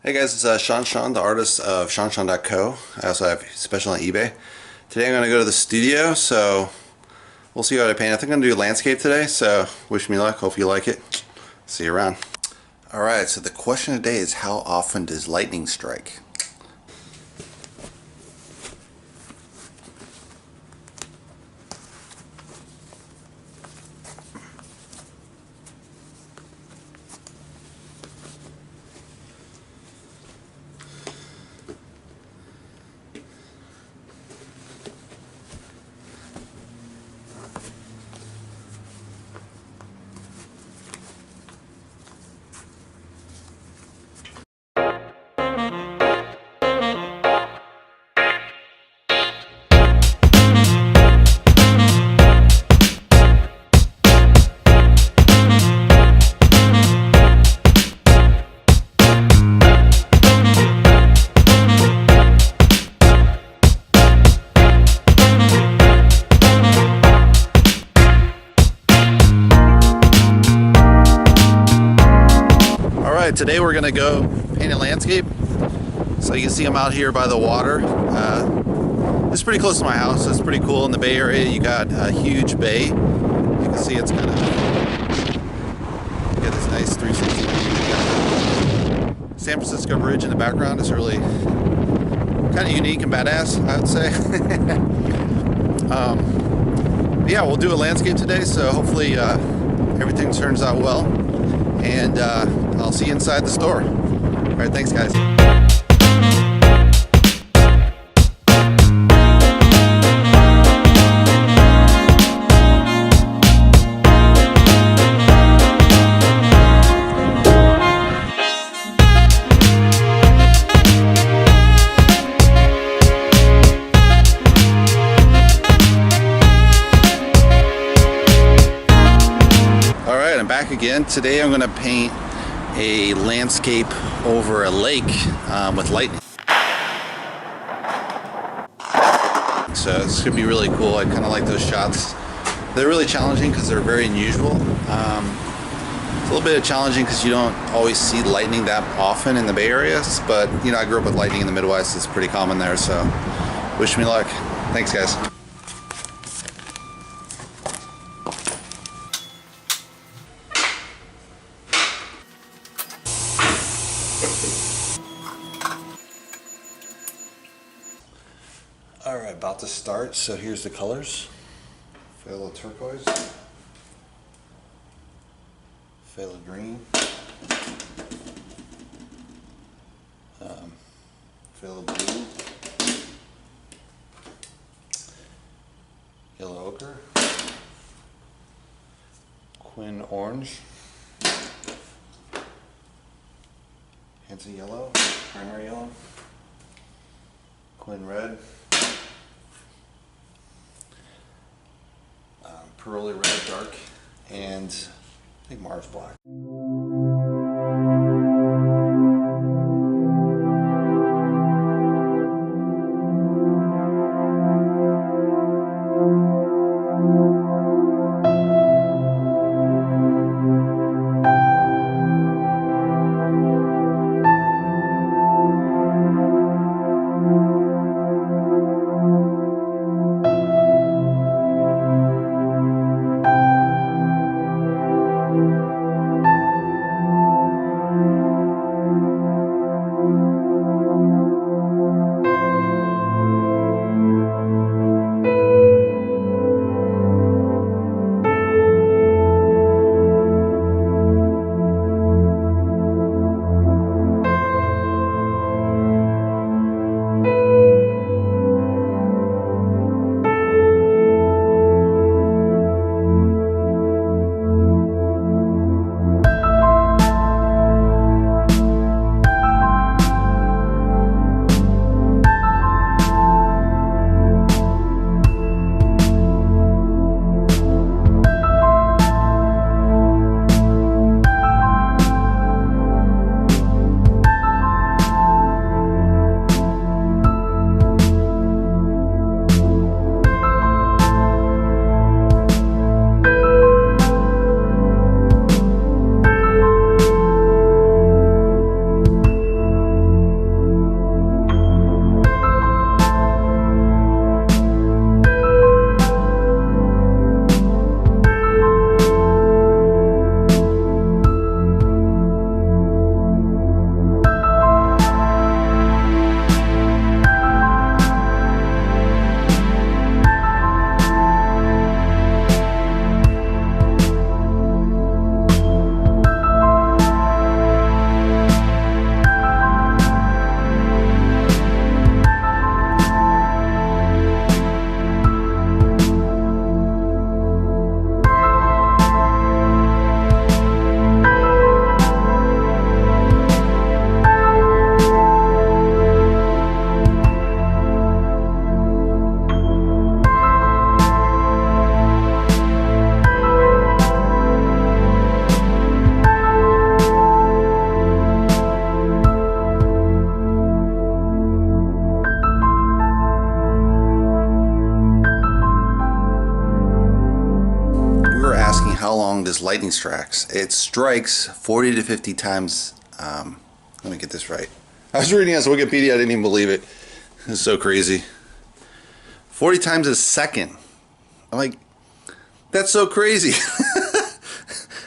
Hey guys, it's ShawNshawN, the artist of ShawNshawN.co. I also have special on eBay. Today I'm going to go to the studio, so we'll see what I paint. I think I'm going to do a landscape today, so wish me luck. Hope you like it. See you around. Alright, so the question today is, how often does lightning strike? Alright, today we're going to go paint a landscape. So you can see I'm out here by the water. It's pretty close to my house, so it's pretty cool. In the Bay Area, you got a huge bay. You can see it's kind of, you got this nice 360 view. San Francisco Bridge in the background is really kind of unique and badass, I would say. Yeah, we'll do a landscape today, so hopefully everything turns out well. And I'll see you inside the store. All right, thanks guys. Alright, I'm back again. Today I'm going to paint a landscape over a lake with lightning. So it's going to be really cool. I kind of like those shots. They're really challenging because they're very unusual. It's a little bit challenging because you don't always see lightning that often in the Bay Area, but you know, I grew up with lightning in the Midwest. It's pretty common there, so wish me luck. Thanks guys. Alright, about to start, so here's the colors. Phthalo turquoise, phthalo green, phthalo blue, yellow ochre, quin orange, Hansa yellow, primary yellow, quin red, Pearly red dark, and I think Mars black. this lightning strikes. It strikes 40 to 50 times. Let me get this right. I was reading this on Wikipedia. I didn't even believe it. It's so crazy. 40 times a second. I'm like, that's so crazy.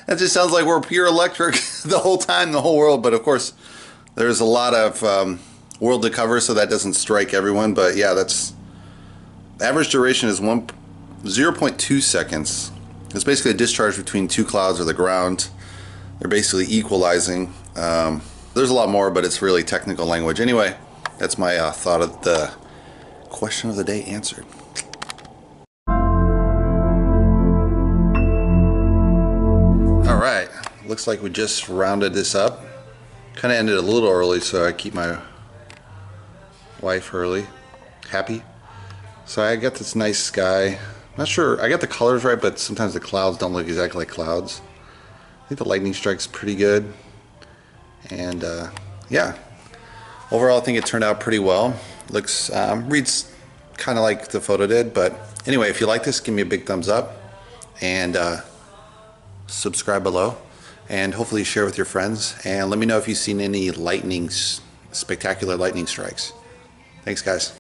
That just sounds like we're pure electric the whole time, the whole world. But of course, there's a lot of world to cover, so that doesn't strike everyone. But yeah, that's average duration is 0.2 seconds. It's basically a discharge between two clouds or the ground. They're basically equalizing. There's a lot more, but it's really technical language. Anyway, that's my thought of the question of the day answered. Alright, looks like we just rounded this up. Kind of ended a little early, so I keep my wife happy. So I got this nice sky. Not sure, I got the colors right, but sometimes the clouds don't look exactly like clouds. I think the lightning strike's pretty good. And yeah, overall I think it turned out pretty well. Looks, reads kind of like the photo did. But anyway, if you like this, give me a big thumbs up. And subscribe below. And hopefully share with your friends. And let me know if you've seen any spectacular lightning strikes. Thanks, guys.